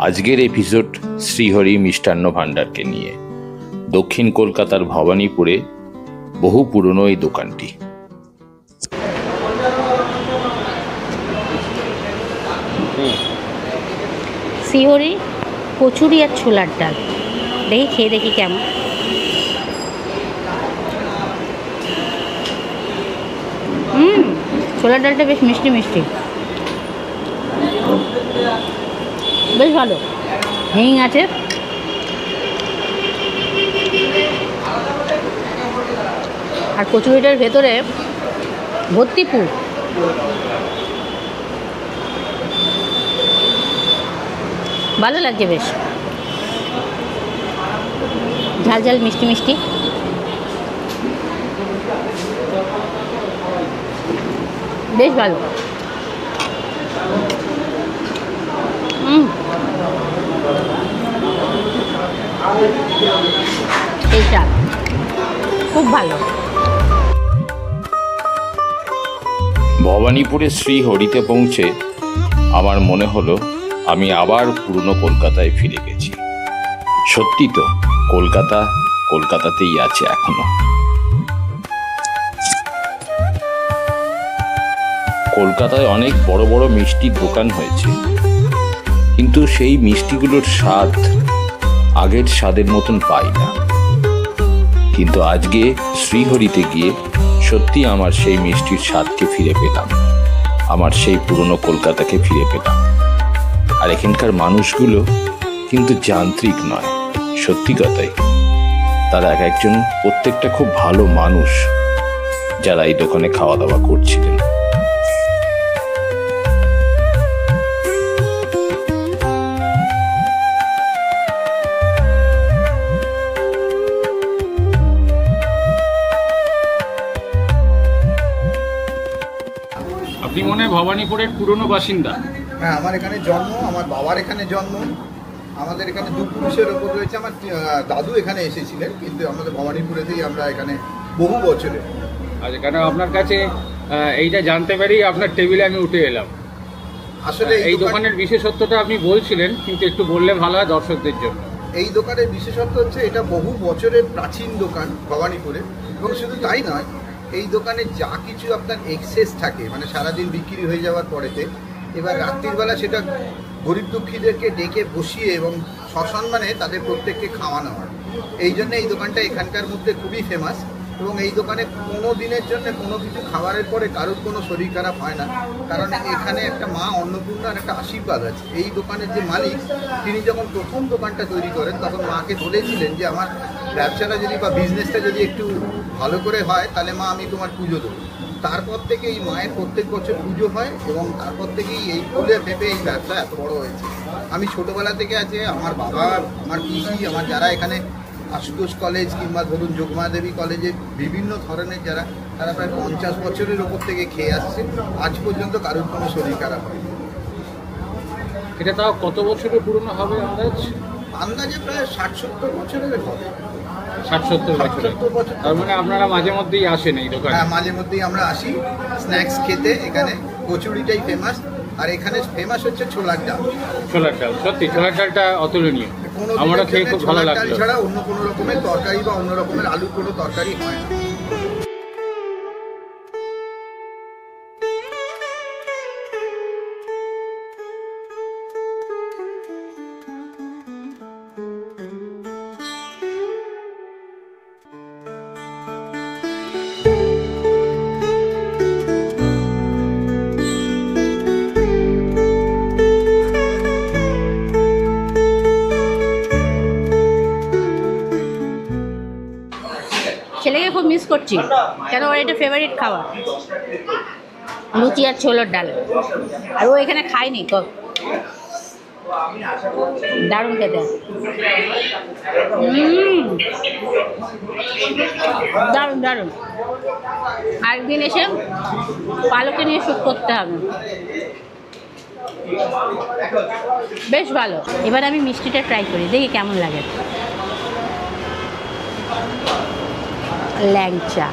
আজকের এপিসোড শ্রীহরি মিষ্টান্ন ভাণ্ডারকে নিয়ে। দক্ষিণ কলকাতার ভবানীপুরে বহু পুরনো এই দোকানটি। শ্রীহরি কচুরি আর ছোলার ডাল, দেখি খেয়ে দেখি কেমন। ছোলার ডালটা বেশ মিষ্টি মিষ্টি, বেশ ভালো। হিং আছে, আর কচুরিটার ভেতরে ভর্তি পুর। ভালো লাগছে, বেশ ঝাল ঝাল মিষ্টি মিষ্টি। বেশ ভালো। এইটা খুব ভালো। ভবানীপুরে শ্রীহরিতে পৌঁছে আমার মনে হলো আমি আবার পুরনো কলকাতায় ফিরে গেছি। সত্যি তো, কলকাতা কলকাতাতেই আছে এখনো। কলকাতায় অনেক বড় বড় মিষ্টির দোকান হয়েছে, কিন্তু সেই মিষ্টিগুলোর স্বাদ আগের স্বাদের মতন পাই না। কিন্তু আজকে শ্রীহরিতে গিয়ে সত্যি আমার সেই মিষ্টির স্বাদকে ফিরে পেলাম, আমার সেই পুরনো কলকাতাকে ফিরে পেলাম। আর এখানকার মানুষগুলো কিন্তু যান্ত্রিক নয়, সত্যি কথাই। তারা এক একজন প্রত্যেকটা খুব ভালো মানুষ যারা এই দোকানে খাওয়া দাওয়া করছিলেন। আপনি মনে হয় ভবানীপুরের পুরনো বাসিন্দা? হ্যাঁ, আমার এখানে জন্ম, আমার বাবার এখানে জন্ম। আমাদের এখানে দু পুরুষের ওপর রয়েছে। আমার দাদু এখানে এসেছিলেন, কিন্তু আমাদের ভবানীপুরেতেই আমরা এখানে বহু বছরে। আচ্ছা, কেন আপনার কাছে এইটা জানতে পারি আপনার টেবিলে আমি উঠে এলাম। আসলে এই দোকানের বিশেষত্বটা আপনি বলছিলেন, কিন্তু একটু বললে ভালো হয় দর্শকদের জন্য। এই দোকানের বিশেষত্ব হচ্ছে এটা বহু বছরের প্রাচীন দোকান ভবানীপুরে। এবং শুধু তাই নয়, এই দোকানে যা কিছু আপনার এক্সেস থাকে, মানে সারাদিন বিক্রি হয়ে যাওয়ার পরেতে, এবার রাত্রিবেলা সেটা গরিব দুঃখীদেরকে ডেকে বসিয়ে এবং সসম্মানে তাদের প্রত্যেককে খাওয়ানো হয়। এই জন্য এই দোকানটা এখানকার মধ্যে খুবই ফেমাস। এবং এই দোকানে কোনো দিনের জন্য কোনো কিছু খাবারের পরে কারোর কোনো শরীর খারাপ হয় না, কারণ এখানে একটা মা অন্নপূর্ণার একটা আশীর্বাদ আছে। এই দোকানের যে মালিক, তিনি যখন প্রথম দোকানটা তৈরি করেন তখন মাকে বলেছিলেন যে আমার ব্যবসাটা যদি বা বিজনেসটা যদি একটু ভালো করে হয়, তাহলে মা আমি তোমার পুজো দেবো। তারপর থেকে এই মায়ের প্রত্যেক বছর পুজো হয়, এবং তারপর থেকেই এই ফুলে ভেবে এই ব্যবসা এত বড় হয়েছে। আমি ছোটোবেলা থেকে আছে আমার বাবা, আমার পিসি, আমার যারা এখানে আশুতোষ কলেজ কিংবা ধরুন যোগমা দেবী কলেজে বিভিন্ন ধরনের যারা, তারা প্রায় 50 বছরের ওপর থেকে খেয়ে আসছে। আজ পর্যন্ত কারোর কোনো শরীর খারাপ হয়। এটা তাও কত বছরের পুরনো হবে আন্দাজে প্রায় 60-70 বছরের হবে। 60-70 বছর। তার মানে আপনারা মাঝে মধ্যেই আসেন এই দোকানে? হ্যাঁ, মাঝে মধ্যেই আমরা আসি স্ন্যাক্স খেতে। এখানে কচুরিটাই ফেমাস, আর এখানে ফেমাস হচ্ছে ছোলার ডাল। ছোলার ডাল, সত্যি ছোলার ডালটা অতুলনীয়। আমরা খেয়ে খুব ভালো লাগলো। ডাল ছাড়া অন্য কোনো রকমের তরকারি বা অন্য রকমের আলুর কোনো তরকারি হয় না। ছেলেকে খুব মিস করছি, কেন ওর এটা ফেভারিট খাবার, লুচি আর ছোলার ডাল। আর ও এখানে খায়নি তো, দারুণ খেতে। দারুণ দারুণ। আরেকদিন এসে পালকে নিয়ে শ্যুট করতে হবে। বেশ ভালো। এবার আমি মিষ্টিটা ট্রাই করি, দেখি কেমন লাগে। ল্যাংচা,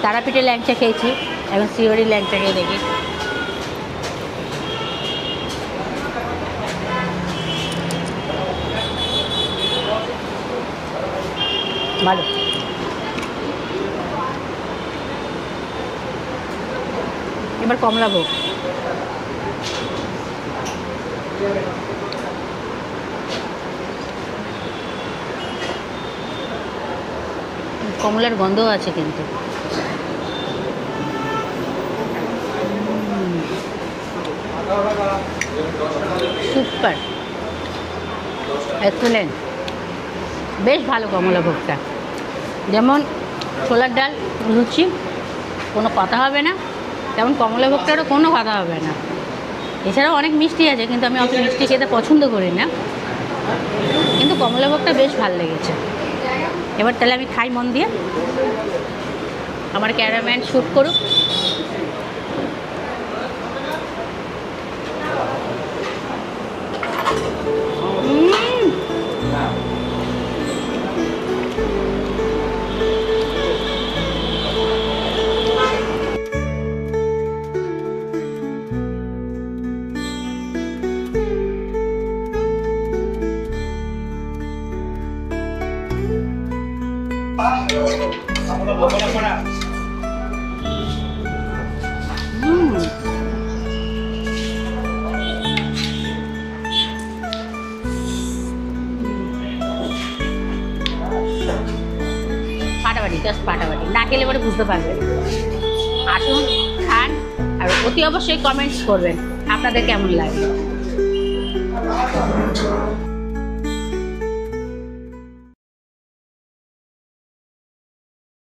তারাপীঠে ল্যাংচা খেয়েছি, এখন শ্রীহরির ল্যাংচা খেয়ে দেখি। ভালো। এবার কমলাভোগ। কমলার গন্ধ আছে কিন্তু। সুপার, এক্সেলেন্ট, বেশ ভালো কমলাভোগটা। যেমন ছোলার ডাল লুচি কোনো কথা হবে না, তেমন কমলাভোগটারও কোনো কথা হবে না। এছাড়াও অনেক মিষ্টি আছে, কিন্তু আমি অত মিষ্টি খেতে পছন্দ করি না, কিন্তু কমলাভোগটা বেশ ভালো লেগেছে। এবার তাহলে আমি খাই মন দিয়ে, আমার ক্যারাম্যান শ্যুট করুক। ফাটাফাটি, জাস্ট ফাটাফাটি। না খেলে পরে বুঝতে পারবেন। আসুন, খান, আর অতি অবশ্যই কমেন্টস করবেন আপনাদের কেমন লাগে।